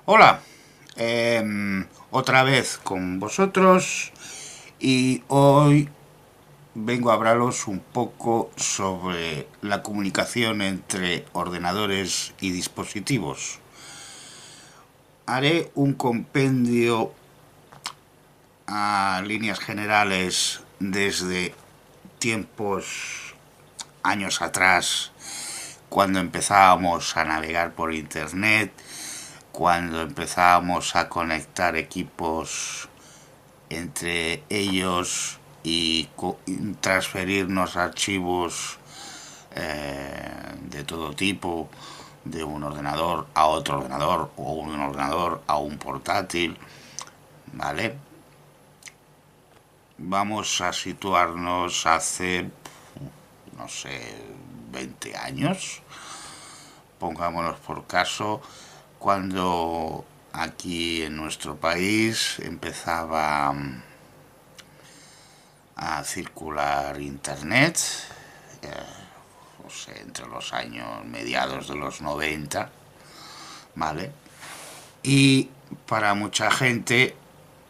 Hola, otra vez con vosotros y hoy vengo a hablaros un poco sobre la comunicación entre ordenadores y dispositivos. Haré un compendio a líneas generales desde tiempos años atrás, cuando empezábamos a navegar por internet, cuando empezábamos a conectar equipos entre ellos y transferirnos archivos de todo tipo, de un ordenador a otro ordenador o un ordenador a un portátil, ¿vale? Vamos a situarnos hace, no sé, 20 años, pongámonos por caso, cuando aquí en nuestro país empezaba a circular internet, no sé, entre los años mediados de los 90, ¿vale? Y para mucha gente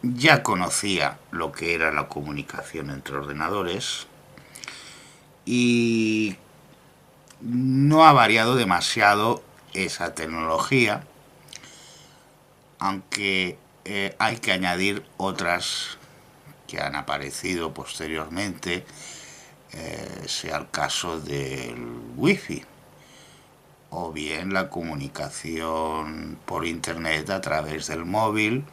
ya conocía lo que era la comunicación entre ordenadores y no ha variado demasiado esa tecnología, aunque hay que añadir otras que han aparecido posteriormente, sea el caso del wifi o bien la comunicación por internet a través del móvil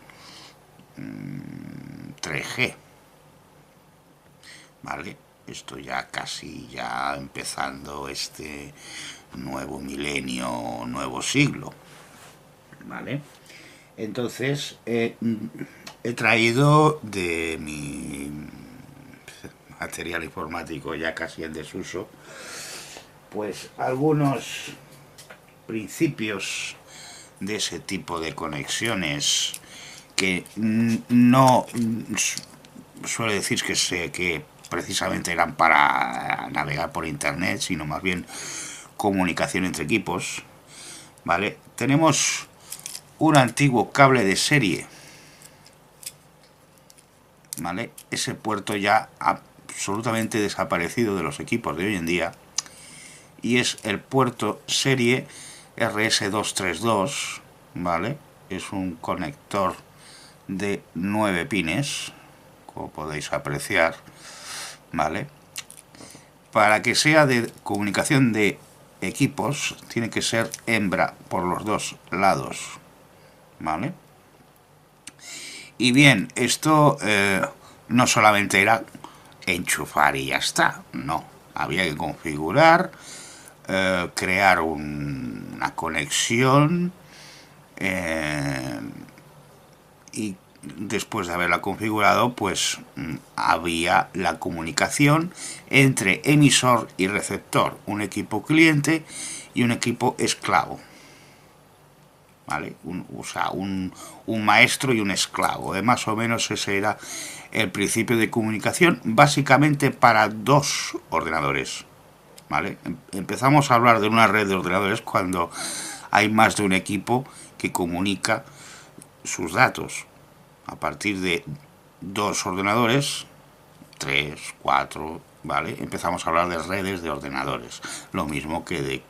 3G, ¿vale? Esto ya casi ya empezando este nuevo milenio, nuevo siglo, ¿vale? Entonces he traído de mi material informático ya casi en desuso, pues algunos principios de ese tipo de conexiones que no suele decir que precisamente eran para navegar por internet, sino más bien comunicación entre equipos, ¿vale? Tenemos un antiguo cable de serie, ¿vale? Ese puerto ya absolutamente desaparecido de los equipos de hoy en día, y es el puerto serie RS232, ¿vale? Es un conector de 9 pines, como podéis apreciar, ¿vale? Para que sea de comunicación de equipos, tiene que ser hembra por los dos lados, ¿vale? Y bien, esto no solamente era enchufar y ya está, no. Había que configurar, crear una conexión y después de haberla configurado, pues había la comunicación entre emisor y receptor, un equipo cliente y un equipo esclavo. ¿Vale? O sea, un maestro y un esclavo. Más o menos ese era el principio de comunicación, básicamente para dos ordenadores. ¿Vale? Empezamos a hablar de una red de ordenadores cuando hay más de un equipo que comunica sus datos. A partir de dos ordenadores, tres, cuatro, ¿vale? Empezamos a hablar de redes de ordenadores, lo mismo que de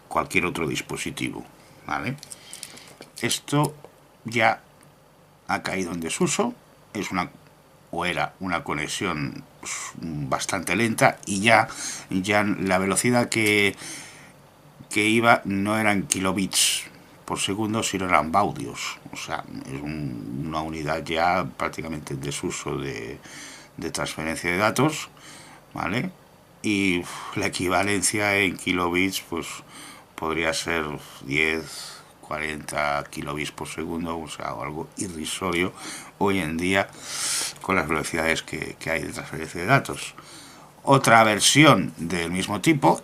cualquier otro dispositivo, ¿vale? Esto ya ha caído en desuso, es una o era una conexión bastante lenta y ya la velocidad que iba no eran kilobits por segundo, sino eran baudios. O sea, es una unidad ya prácticamente en desuso de transferencia de datos, ¿vale? Y la equivalencia en kilobits, pues podría ser 10, 40 kilobits por segundo, o sea, algo irrisorio hoy en día con las velocidades que hay de transferencia de datos. Otra versión del mismo tipo,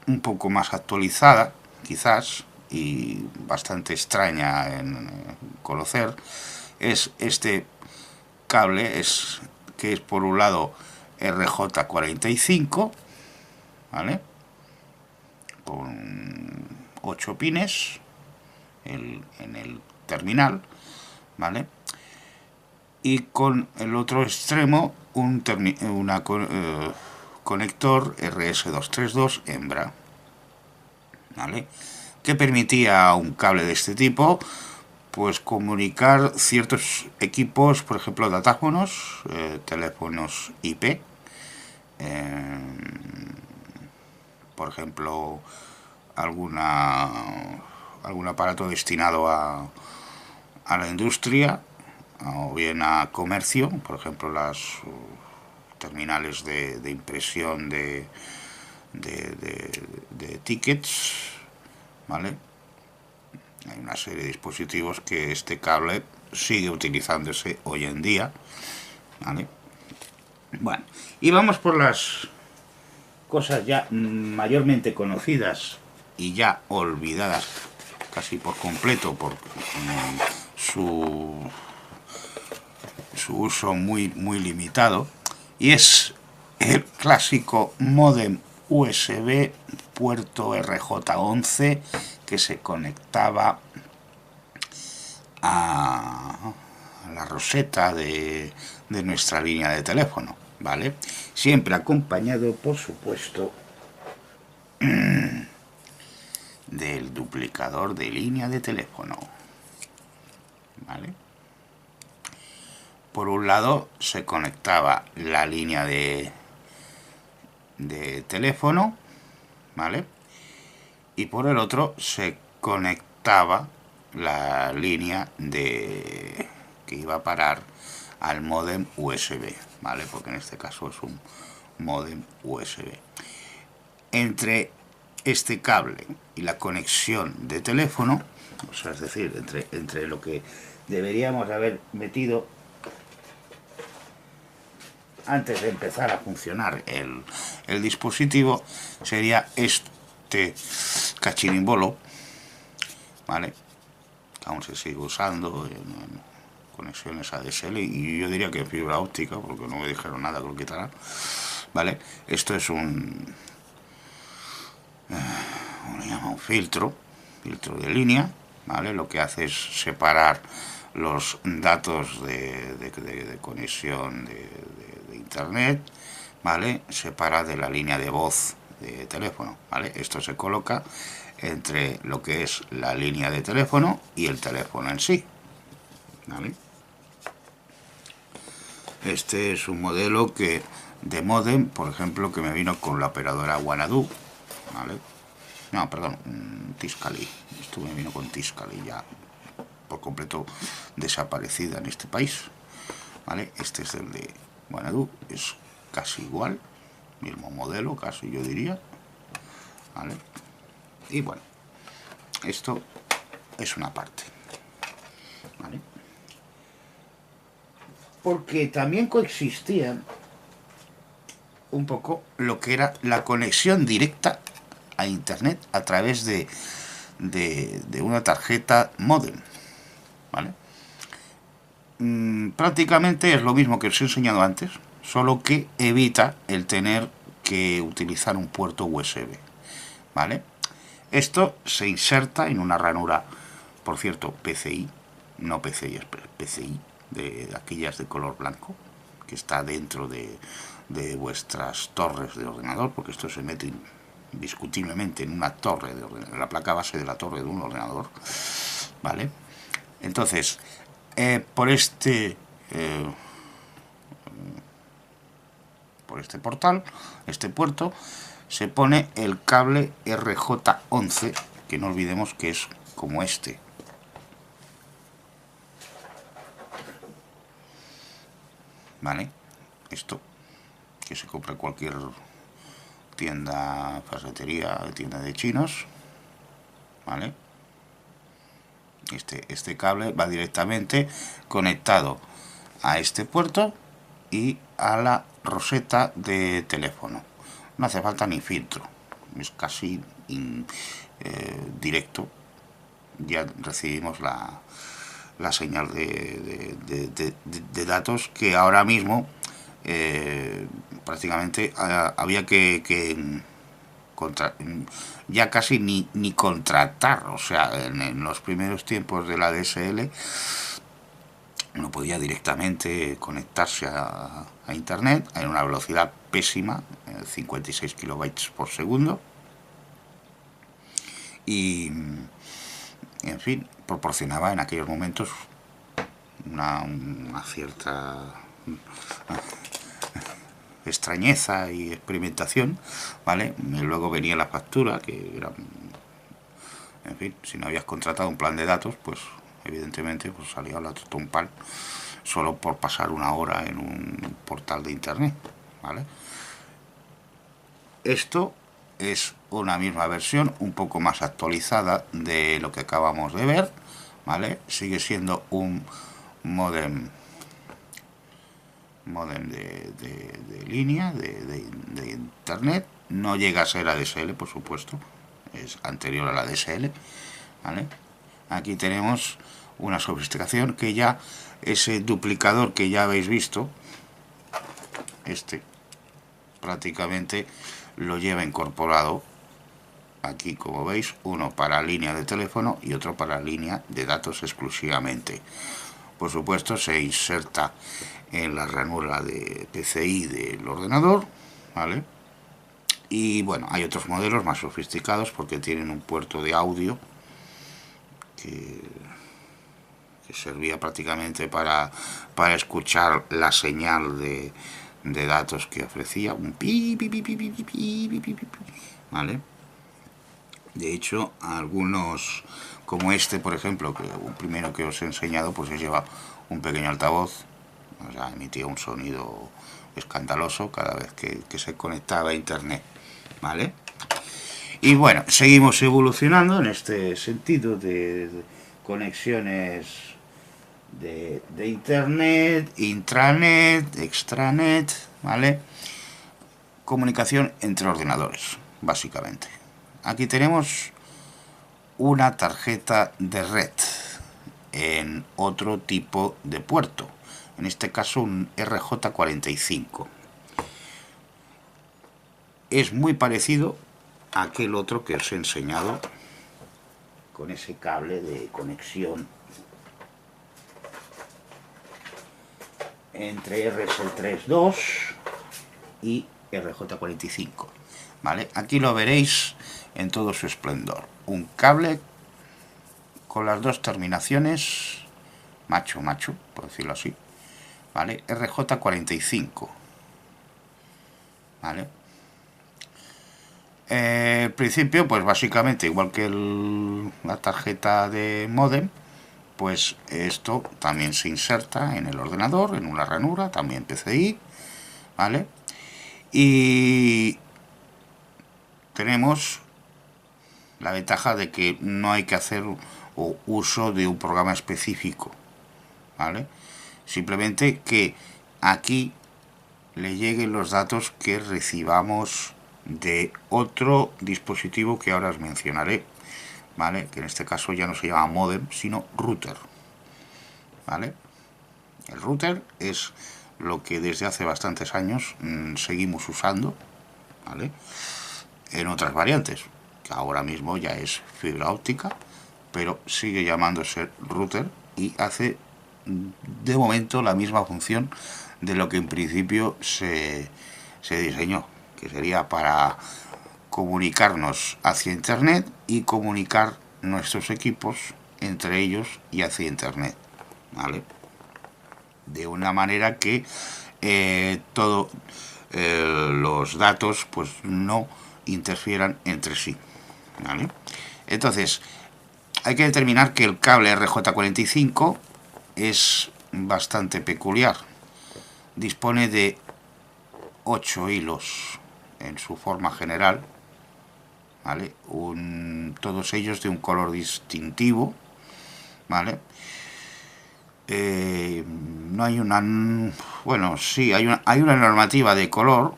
un poco más actualizada, quizás, y bastante extraña en conocer, es este cable, que es por un lado RJ45, ¿vale? Con 8 pines, en el terminal, ¿vale? Y con el otro extremo un conector RS232 hembra, ¿vale? Que permitía a un cable de este tipo pues comunicar ciertos equipos, por ejemplo datáfonos, teléfonos IP, por ejemplo algún aparato destinado a la industria o bien a comercio, por ejemplo las terminales de impresión de tickets, ¿vale? Hay una serie de dispositivos que este cable sigue utilizándose hoy en día, ¿vale? Bueno, y vamos por las cosas ya mayormente conocidas y ya olvidadas casi por completo por su uso muy limitado, y es el clásico módem USB puerto RJ11 que se conectaba a la roseta de nuestra línea de teléfono, ¿vale? Siempre acompañado, por supuesto, del duplicador de línea de teléfono, ¿vale? Por un lado se conectaba la línea de teléfono, ¿vale? Y por el otro se conectaba la línea que iba a parar al módem USB, ¿vale? Porque en este caso es un módem USB. Entre este cable y la conexión de teléfono, o sea, es decir, entre lo que deberíamos haber metido antes de empezar a funcionar el dispositivo, sería este cachirimbolo, ¿vale? Aún se sigue usando en conexiones ADSL y yo diría que fibra óptica, porque no me dijeron nada que lo quitarán, ¿vale? Esto es un filtro de línea, ¿vale? Lo que hace es separar los datos de conexión de internet, ¿vale? Separa de la línea de voz de teléfono, ¿vale? Esto se coloca entre lo que es la línea de teléfono y el teléfono en sí, ¿vale? Este es un modelo de modem, por ejemplo, que me vino con la operadora Wanadu, ¿vale? No, perdón, Tiscali. Esto me vino con Tiscali, ya por completo desaparecida en este país, ¿vale? Este es el de Wanadu, es casi igual, mismo modelo, casi yo diría, ¿vale? Y bueno, esto es una parte, ¿vale? Porque también coexistían un poco lo que era la conexión directa a internet a través de una tarjeta modem, ¿vale? Prácticamente es lo mismo que os he enseñado antes, solo que evita el tener que utilizar un puerto USB, ¿vale? Esto se inserta en una ranura, por cierto, PCI, no PCI, es PCI, de aquellas de color blanco, que está dentro de vuestras torres de ordenador, porque esto se mete indiscutiblemente en una torre de ordenador, en la placa base de la torre de un ordenador, ¿vale? Entonces, por este portal, este puerto, se pone el cable RJ11, que no olvidemos que es como este, ¿vale? Esto que se compra en cualquier tienda, ferretería, tienda de chinos, ¿vale? Este cable va directamente conectado a este puerto y a la roseta de teléfono. No hace falta ni filtro, es casi directo. Ya recibimos la señal de datos que ahora mismo prácticamente había que ya casi ni contratar. O sea, en los primeros tiempos de la DSL uno podía directamente conectarse a internet en una velocidad pésima, 56 kilobytes por segundo, y en fin, proporcionaba en aquellos momentos una cierta extrañeza y experimentación, ¿vale? Y luego venía la factura, que era, en fin, si no habías contratado un plan de datos, pues evidentemente pues salía la tompal solo por pasar una hora en un portal de internet, ¿vale? Esto es una misma versión un poco más actualizada de lo que acabamos de ver, ¿vale? Sigue siendo un modem de línea de internet. No llega a ser ADSL, por supuesto, es anterior a la DSL, ¿vale? Aquí tenemos una sofisticación que ya ese duplicador que ya habéis visto, este prácticamente lo lleva incorporado aquí, como veis, uno para línea de teléfono y otro para línea de datos exclusivamente. Por supuesto, se inserta en la ranura de PCI del ordenador, ¿vale? Y bueno, hay otros modelos más sofisticados porque tienen un puerto de audio que servía prácticamente para escuchar la señal de datos que ofrecía, un pi, pi, pi, pi, pi, pi, pi, pi, pi, ¿vale? De hecho, algunos, como este, por ejemplo, que el primero que os he enseñado, pues lleva un pequeño altavoz, o sea, emitía un sonido escandaloso cada vez que se conectaba a internet, ¿vale? Y bueno, seguimos evolucionando en este sentido de conexiones de internet, intranet, extranet, ¿vale? Comunicación entre ordenadores, básicamente. Aquí tenemos una tarjeta de red en otro tipo de puerto, en este caso un RJ45. Es muy parecido a aquel otro que os he enseñado con ese cable de conexión entre RS32 y RJ45, ¿vale? Aquí lo veréis en todo su esplendor. Un cable con las dos terminaciones macho, por decirlo así, ¿vale? RJ45, ¿vale? El principio, pues básicamente igual que la tarjeta de módem, pues esto también se inserta en el ordenador, en una ranura, también PCI, ¿vale? Y tenemos la ventaja de que no hay que hacer uso de un programa específico, ¿vale? Simplemente que aquí le lleguen los datos que recibamos de otro dispositivo que ahora os mencionaré, ¿vale? Que en este caso ya no se llama modem, sino router, ¿vale? El router es lo que desde hace bastantes años seguimos usando, ¿vale? En otras variantes, que ahora mismo ya es fibra óptica, pero sigue llamándose router y hace de momento la misma función de lo que en principio se diseñó, que sería para comunicarnos hacia internet y comunicar nuestros equipos entre ellos y hacia internet, ¿vale? De una manera que todos los datos pues no interfieran entre sí, ¿vale? Entonces hay que determinar que el cable RJ45 es bastante peculiar. Dispone de 8 hilos en su forma general, ¿vale? Todos ellos de un color distintivo, ¿vale? No hay una... Bueno, sí, hay una normativa de color,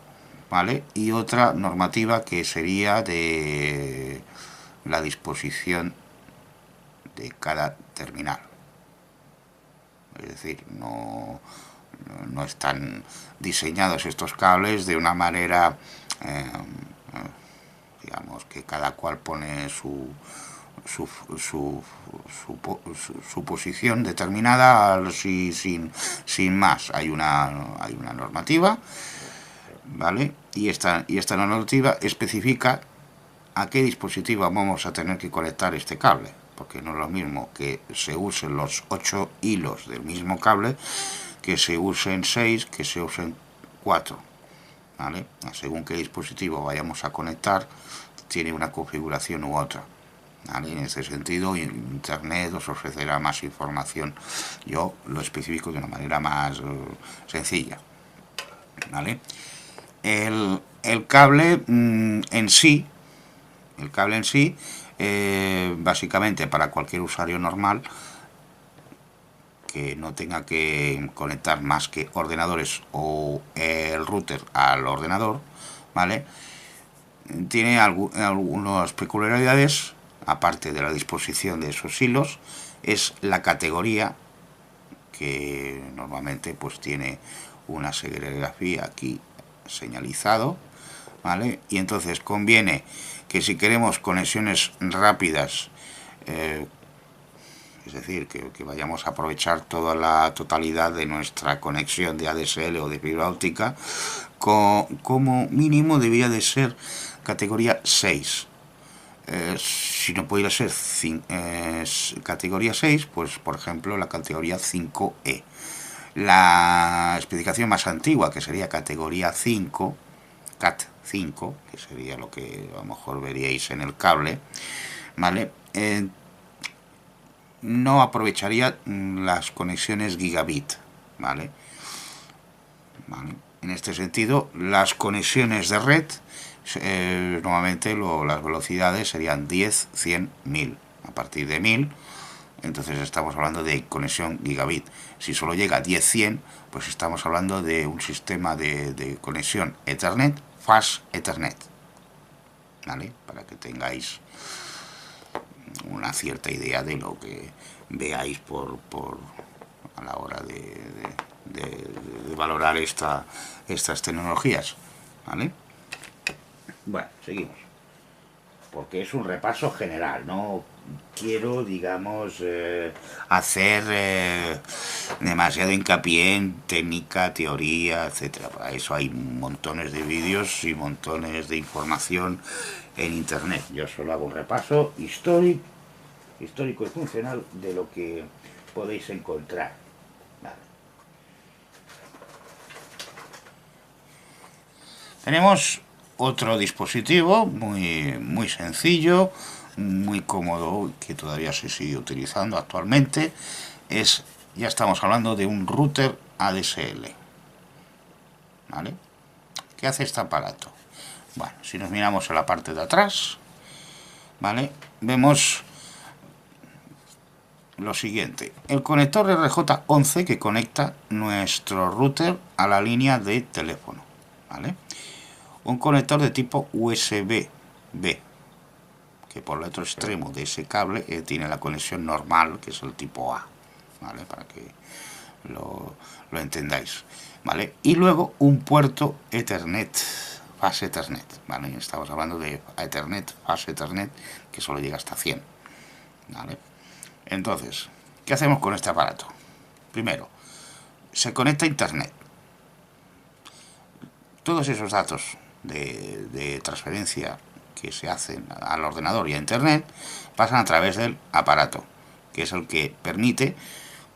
¿vale? Y otra normativa que sería de la disposición de cada terminal. Es decir, no están diseñados estos cables de una manera digamos que cada cual pone su, su, su posición determinada sin más. Hay una normativa, ¿vale? Y esta normativa especifica a qué dispositivo vamos a tener que conectar este cable, porque no es lo mismo que se usen los 8 hilos del mismo cable que se usen 6, que se usen 4, ¿vale? Según qué dispositivo vayamos a conectar, tiene una configuración u otra, ¿vale? En ese sentido, Internet os ofrecerá más información. Yo lo especifico de una manera más sencilla, ¿vale? El cable en sí, básicamente para cualquier usuario normal que no tenga que conectar más que ordenadores o el router al ordenador, ¿vale? Tiene algunas peculiaridades, aparte de la disposición de esos hilos, es la categoría, que normalmente pues tiene una serigrafía aquí señalizado, ¿vale? Y entonces conviene que si queremos conexiones rápidas, es decir, que vayamos a aprovechar toda la totalidad de nuestra conexión de ADSL o de fibra óptica, como mínimo debería de ser categoría 6. Si no pudiera ser categoría 6, pues por ejemplo la categoría 5E. La especificación más antigua, que sería categoría 5, CAT 5, que sería lo que a lo mejor veríais en el cable, ¿vale? No aprovecharía las conexiones gigabit, ¿vale? ¿Vale? En este sentido, las conexiones de red, normalmente las velocidades serían 10, 100, 1000. A partir de 1000, entonces estamos hablando de conexión gigabit. Si solo llega a 10, 100, pues estamos hablando de un sistema de conexión Ethernet, Fast Ethernet, ¿vale? Para que tengáis una cierta idea de lo que veáis a la hora de valorar estas tecnologías, ¿vale? Bueno, seguimos, porque es un repaso general, no quiero, digamos, hacer demasiado hincapié en técnica, teoría, etcétera. Para eso hay montones de vídeos y montones de información en internet. Yo solo hago un repaso histórico y funcional de lo que podéis encontrar. Vale. Tenemos otro dispositivo muy sencillo, muy cómodo, que todavía se sigue utilizando actualmente. Ya estamos hablando de un router ADSL, ¿vale? ¿Qué hace este aparato? Bueno, si nos miramos en la parte de atrás, ¿vale? Vemos lo siguiente: el conector RJ11 que conecta nuestro router a la línea de teléfono, ¿vale? Un conector de tipo USB-B, que por el otro extremo de ese cable tiene la conexión normal, que es el tipo A, ¿vale? Para que lo entendáis, ¿vale? Y luego un puerto Ethernet, Fast Ethernet, ¿vale? Estamos hablando de Ethernet, Fast Ethernet, que solo llega hasta 100, ¿vale? Entonces, ¿qué hacemos con este aparato? Primero, se conecta a Internet. Todos esos datos de transferencia que se hacen al ordenador y a Internet pasan a través del aparato, que es el que permite,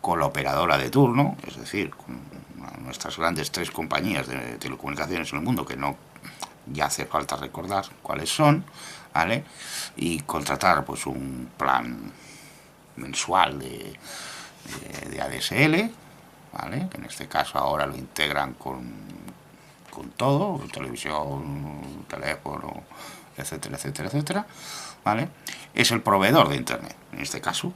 con la operadora de turno, es decir, con nuestras grandes 3 compañías de telecomunicaciones en el mundo, que no ya hace falta recordar cuáles son, ¿vale? Y contratar pues un plan mensual de ADSL, ¿vale? En este caso ahora lo integran con todo, televisión, teléfono, etcétera, etcétera, etcétera, ¿vale? Es el proveedor de Internet, en este caso.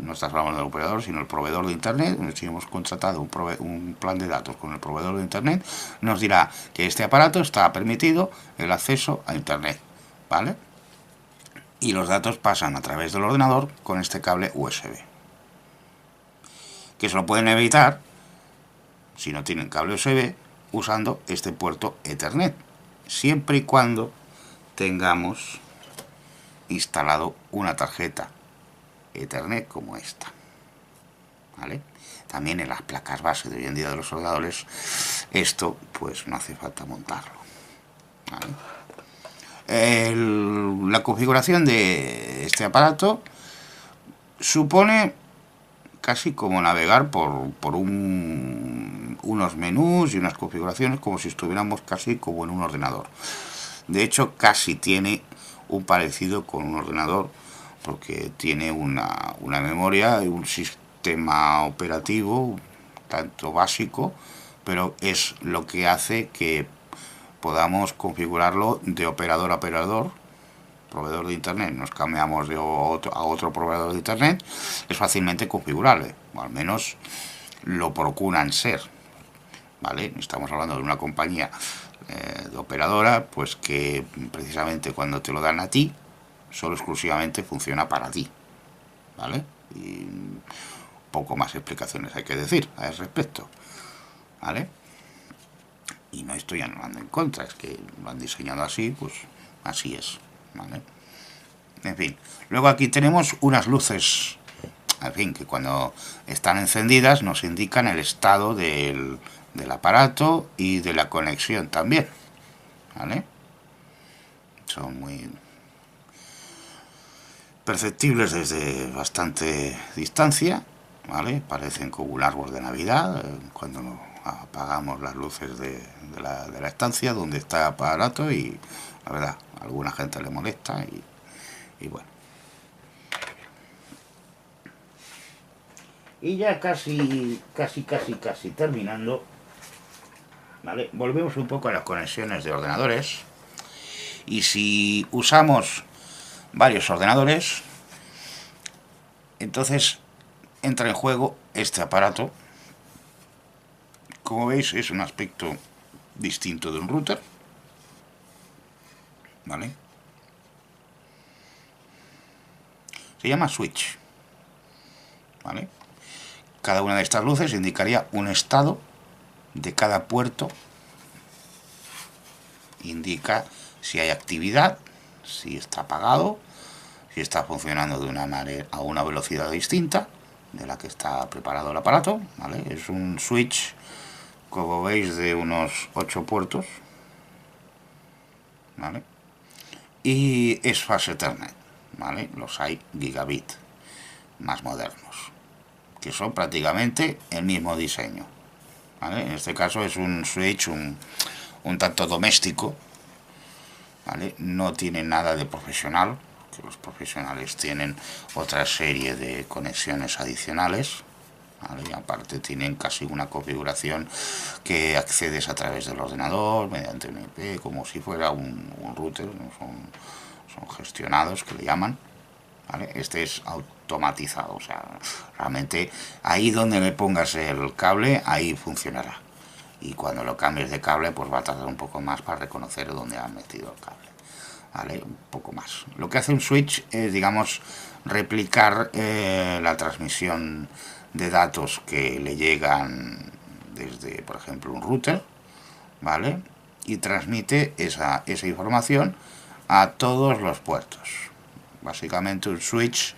No estás hablando del operador, sino el proveedor de Internet. Si hemos contratado un plan de datos con el proveedor de Internet, nos dirá que este aparato está permitido el acceso a Internet, ¿vale? Y los datos pasan a través del ordenador con este cable USB. Que se lo pueden evitar, si no tienen cable USB, usando este puerto Ethernet, siempre y cuando tengamos instalado una tarjeta Ethernet como esta, ¿vale? También en las placas base de hoy en día de los ordenadores, esto pues no hace falta montarlo, ¿vale? La configuración de este aparato supone casi como navegar por unos menús y unas configuraciones como si estuviéramos casi como en un ordenador. De hecho, casi tiene un parecido con un ordenador porque tiene una memoria y un sistema operativo tanto básico, pero es lo que hace que podamos configurarlo de operador a operador, proveedor de internet, nos cambiamos de otro, a otro proveedor de internet, es fácilmente configurable, o al menos lo procuran ser, ¿vale? Estamos hablando de una compañía de operadora, pues que precisamente cuando te lo dan a ti, solo exclusivamente funciona para ti, ¿vale? Y poco más explicaciones hay que decir a ese respecto, ¿vale? Y no estoy hablando en contra, es que lo han diseñado así, pues así es, ¿vale? En fin, luego aquí tenemos unas luces, en fin, que cuando están encendidas nos indican el estado del aparato y de la conexión también, ¿vale? Son muy perceptibles desde bastante distancia, ¿vale? Parecen como un árbol de Navidad cuando apagamos las luces de la estancia donde está el aparato, y la verdad, a alguna gente le molesta y bueno. Y ya casi terminando, ¿vale? Volvemos un poco a las conexiones de ordenadores. Y si usamos varios ordenadores, entonces entra en juego este aparato. Como veis, es un aspecto distinto de un router, ¿vale? Se llama switch, ¿vale? Cada una de estas luces indicaría un estado de cada puerto, indica si hay actividad, si está apagado, si está funcionando de una manera a una velocidad distinta de la que está preparado el aparato, ¿vale? Es un switch, como veis, de unos 8 puertos, ¿vale? Y es fase Ethernet, ¿vale? Los hay gigabit más modernos, que son prácticamente el mismo diseño, ¿vale? En este caso es un switch un tanto doméstico, ¿vale? No tiene nada de profesional, que los profesionales tienen otra serie de conexiones adicionales, ¿vale? Y aparte tienen casi una configuración que accedes a través del ordenador mediante un IP, como si fuera un router, ¿no? Son gestionados, que le llaman, ¿vale? Este es automatizado, o sea, realmente ahí donde le pongas el cable, ahí funcionará. Y cuando lo cambies de cable, pues va a tardar un poco más para reconocer dónde han metido el cable, ¿vale? Un poco más. Lo que hace un switch es, digamos, replicar la transmisión de datos que le llegan desde, por ejemplo, un router, ¿vale? Y transmite esa información a todos los puertos. Básicamente un switch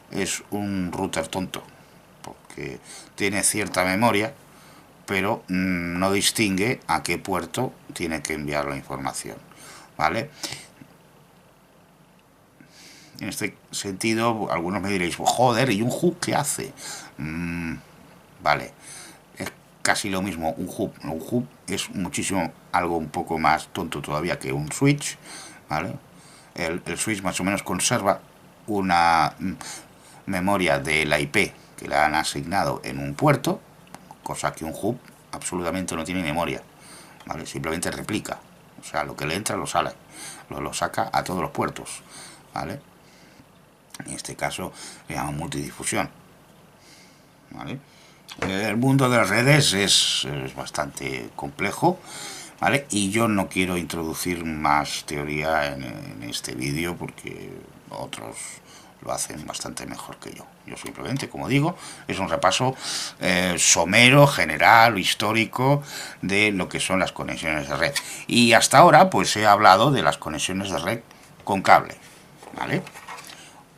es un router tonto, porque tiene cierta memoria, pero no distingue a qué puerto tiene que enviar la información, ¿vale? En este sentido, algunos me diréis, joder, ¿y un hub qué hace? Vale, es casi lo mismo un hub. Un hub es muchísimo, algo un poco más tonto todavía que un switch, ¿vale? El switch más o menos conserva una memoria de la IP que le han asignado en un puerto, cosa que un hub absolutamente no tiene memoria, ¿vale? Simplemente replica, o sea, lo que le entra lo sale, lo saca a todos los puertos, ¿vale? En este caso se llama multidifusión, ¿vale? El mundo de las redes es bastante complejo, ¿vale? Y yo no quiero introducir más teoría en este vídeo porque otros lo hacen bastante mejor que yo. Yo simplemente, como digo, es un repaso somero, general, histórico de lo que son las conexiones de red. Y hasta ahora pues he hablado de las conexiones de red con cable, ¿vale?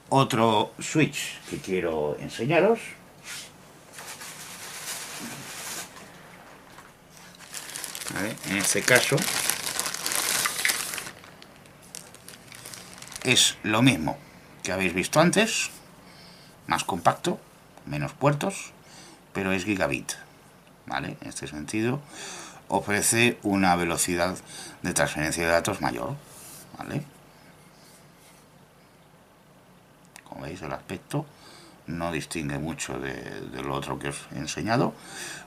Otro switch que quiero enseñaros, ¿vale? En este caso es lo mismo que habéis visto antes, más compacto, menos puertos, pero es gigabit, ¿vale? En este sentido ofrece una velocidad de transferencia de datos mayor, ¿vale? Como veis, el aspecto no distingue mucho de lo otro que os he enseñado,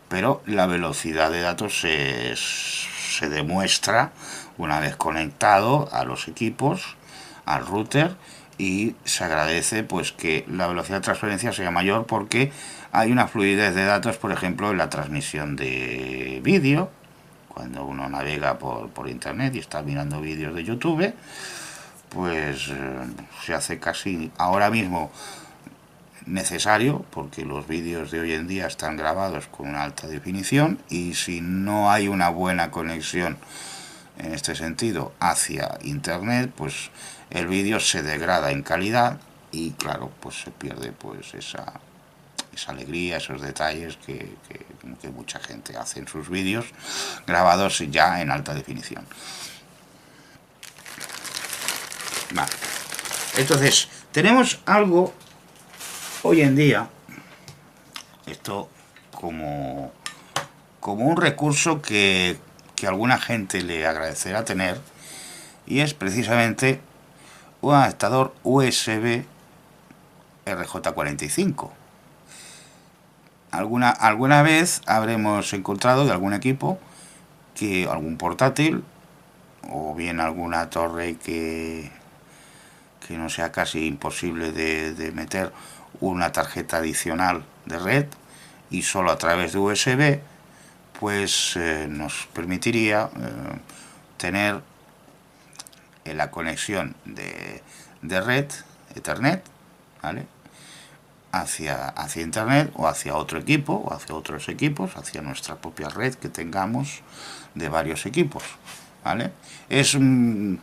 pero la velocidad de datos se demuestra una vez conectado a los equipos, al router, y se agradece pues que la velocidad de transferencia sea mayor porque hay una fluidez de datos, por ejemplo, en la transmisión de vídeo. Cuando uno navega por internet y está mirando vídeos de YouTube, pues se hace casi ahora mismo necesario, porque los vídeos de hoy en día están grabados con una alta definición, y si no hay una buena conexión en este sentido hacia internet, pues el vídeo se degrada en calidad y claro, pues se pierde pues esa alegría, esos detalles que mucha gente hace en sus vídeos grabados ya en alta definición. Vale. Entonces, tenemos algo hoy en día, esto como un recurso que alguna gente le agradecerá tener, y es precisamente un adaptador USB RJ45. Alguna vez habremos encontrado de algún equipo, que algún portátil o bien alguna torre que no sea casi imposible de meter una tarjeta adicional de red, y solo a través de USB pues nos permitiría tener la conexión de red Ethernet, ¿vale?, hacia internet o hacia otro equipo o hacia otros equipos, hacia nuestra propia red que tengamos de varios equipos, ¿vale? Es un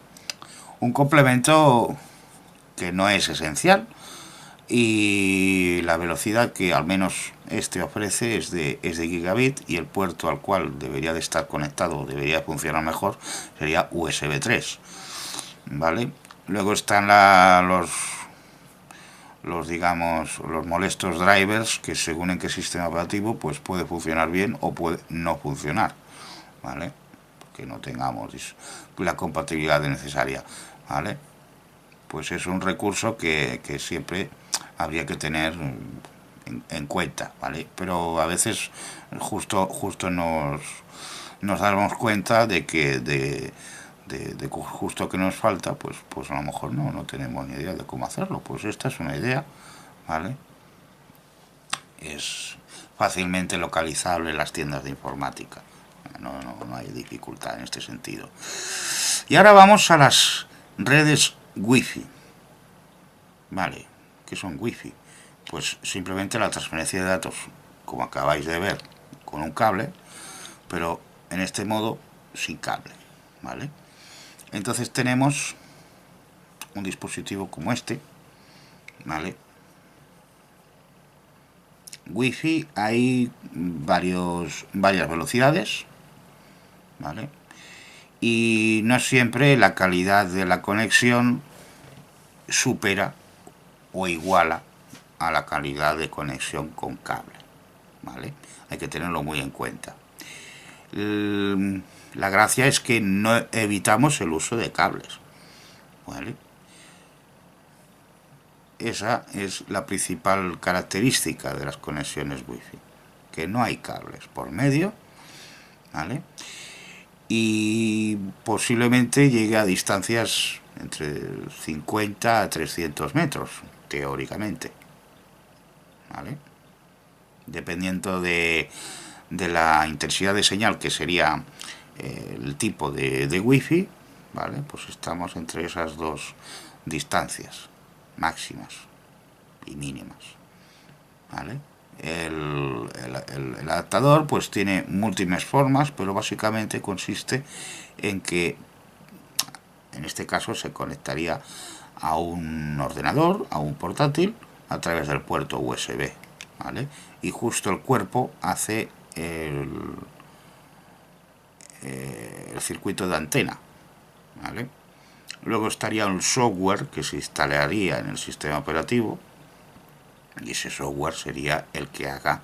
complemento que no es esencial, y la velocidad que al menos este ofrece es de gigabit, y el puerto al cual debería de estar conectado o debería funcionar mejor sería USB 3, ¿vale? Luego están los molestos drivers, que según en qué sistema operativo pues puede funcionar bien o puede no funcionar, ¿vale?, que no tengamos la compatibilidad necesaria, ¿vale? Pues es un recurso que siempre habría que tener en cuenta, ¿vale? Pero a veces justo nos damos cuenta de que justo que nos falta, pues a lo mejor no tenemos ni idea de cómo hacerlo. Pues esta es una idea, ¿vale? Es fácilmente localizable en las tiendas de informática. No hay dificultad en este sentido. Y ahora vamos a las redes Wi-Fi, ¿vale? ¿Qué son Wi-Fi? Pues simplemente la transferencia de datos, como acabáis de ver, con un cable, pero en este modo sin cable, ¿vale? Entonces tenemos un dispositivo como este, ¿vale? Wi-Fi, hay varias velocidades, ¿vale? Y no siempre la calidad de la conexión supera o iguala a la calidad de conexión con cable, ¿vale? Hay que tenerlo muy en cuenta. La gracia es que no evitamos el uso de cables, ¿vale? Esa es la principal característica de las conexiones Wi-Fi, que no hay cables por medio, ¿vale? Y posiblemente llegue a distancias entre 50 a 300 metros, teóricamente, ¿vale? Dependiendo de la intensidad de señal, que sería el tipo de Wi-Fi, ¿vale? Pues estamos entre esas dos distancias máximas, y mínimas, ¿vale? El adaptador pues tiene múltiples formas, pero básicamente consiste en que en este caso se conectaría a un ordenador, a un portátil, a través del puerto USB, ¿vale? Y justo el cuerpo hace el circuito de antena, ¿vale? Luego estaría un software que se instalaría en el sistema operativo, y ese software sería el que haga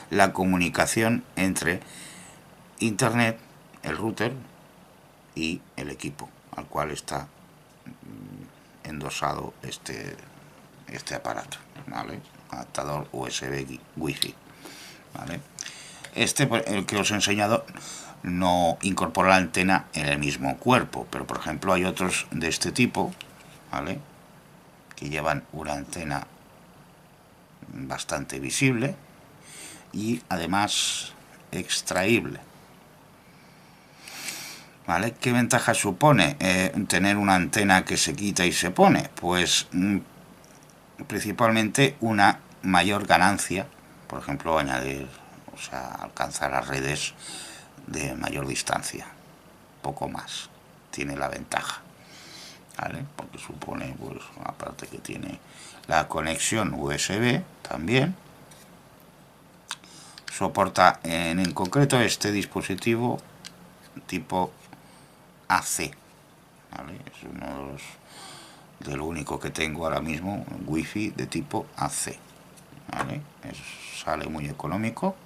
la comunicación entre internet, el router y el equipo al cual está endosado este aparato, ¿vale? Adaptador USB Wi-Fi, ¿vale? El que os he enseñado, no incorpora la antena en el mismo cuerpo, pero por ejemplo hay otros de este tipo, ¿vale? Que llevan una antena bastante visible y además extraíble, ¿vale? ¿Qué ventaja supone tener una antena que se quita y se pone? Pues principalmente una mayor ganancia, por ejemplo añadir, o sea, alcanzar las redes de mayor distancia, poco más tiene la ventaja, ¿vale? Porque supone, pues aparte que tiene la conexión USB, también soporta en concreto este dispositivo tipo AC, ¿vale? Es uno de lo único que tengo ahora mismo, Wi-Fi de tipo AC, ¿vale? Sale muy económico,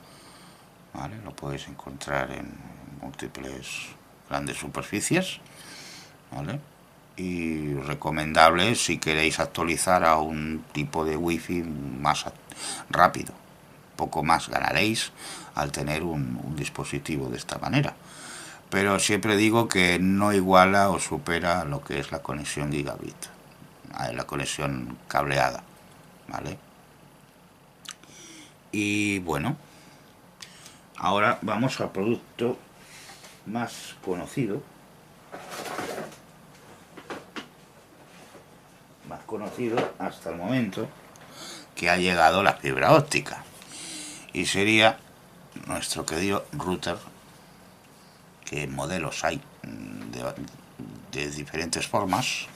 ¿vale? Lo podéis encontrar en múltiples grandes superficies, ¿vale? Y recomendable si queréis actualizar a un tipo de Wi-Fi más rápido. Poco más ganaréis al tener un dispositivo de esta manera, pero siempre digo que no iguala o supera lo que es la conexión gigabit, la conexión cableada, ¿vale? Y bueno, ahora vamos al producto más conocido hasta el momento, que ha llegado la fibra óptica, y sería nuestro querido router, que modelos hay de diferentes formas,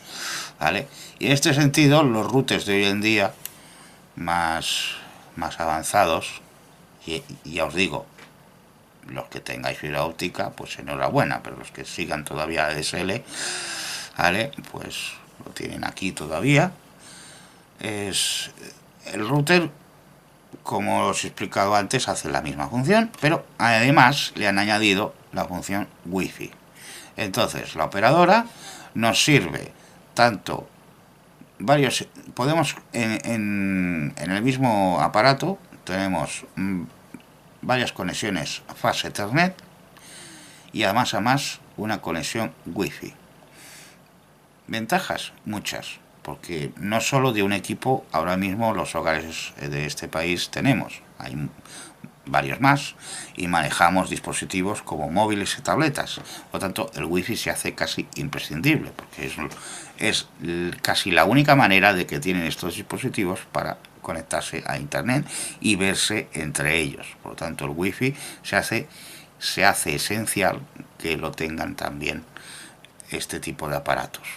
¿vale? Y en este sentido los routers de hoy en día más avanzados, y ya os digo, los que tengáis fibra óptica, pues enhorabuena, pero los que sigan todavía ADSL, ¿vale? Pues lo tienen aquí todavía. Es el router, como os he explicado antes, hace la misma función, pero además le han añadido la función Wi-Fi. Entonces la operadora nos sirve tanto varios, podemos en el mismo aparato tenemos varias conexiones fast Ethernet y además una conexión Wi-Fi. Ventajas muchas, porque no solo de un equipo ahora mismo los hogares de este país tenemos, hay varios más, y manejamos dispositivos como móviles y tabletas. Por lo tanto, el wifi se hace casi imprescindible, porque es casi la única manera de que tienen estos dispositivos para conectarse a internet y verse entre ellos. Por lo tanto, el wifi se hace esencial que lo tengan también este tipo de aparatos,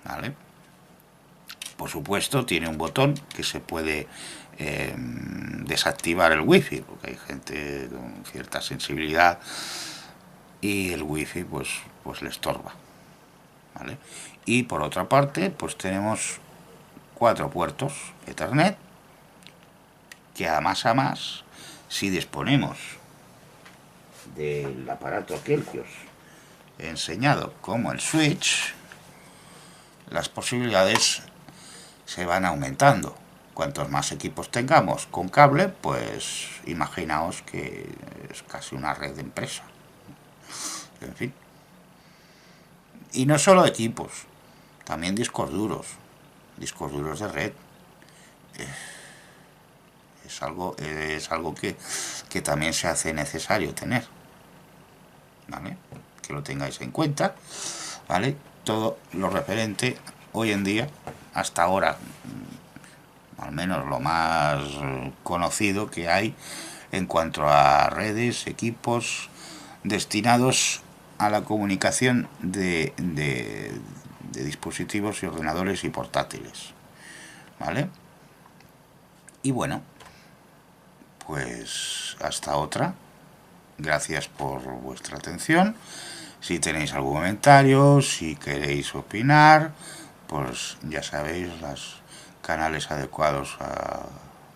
¿vale? Por supuesto, tiene un botón que se puede desactivar el wifi, porque hay gente con cierta sensibilidad y el wifi pues le estorba, ¿vale? Y por otra parte, pues tenemos 4 puertos Ethernet, que además si disponemos del aparato aquel que os he enseñado como el switch, las posibilidades se van aumentando. Cuantos más equipos tengamos con cable, pues imaginaos que es casi una red de empresa. En fin. Y no solo equipos, también discos duros de red. Es algo que también se hace necesario tener, ¿vale? Que lo tengáis en cuenta, ¿vale? Todo lo referente hoy en día, hasta ahora, al menos lo más conocido que hay en cuanto a redes, equipos destinados a la comunicación de dispositivos y ordenadores y portátiles, ¿vale? Y bueno, pues hasta otra. Gracias por vuestra atención. Si tenéis algún comentario, si queréis opinar, pues ya sabéis los canales adecuados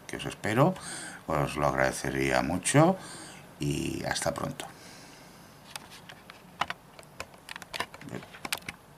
que os espero. Os lo agradecería mucho y hasta pronto.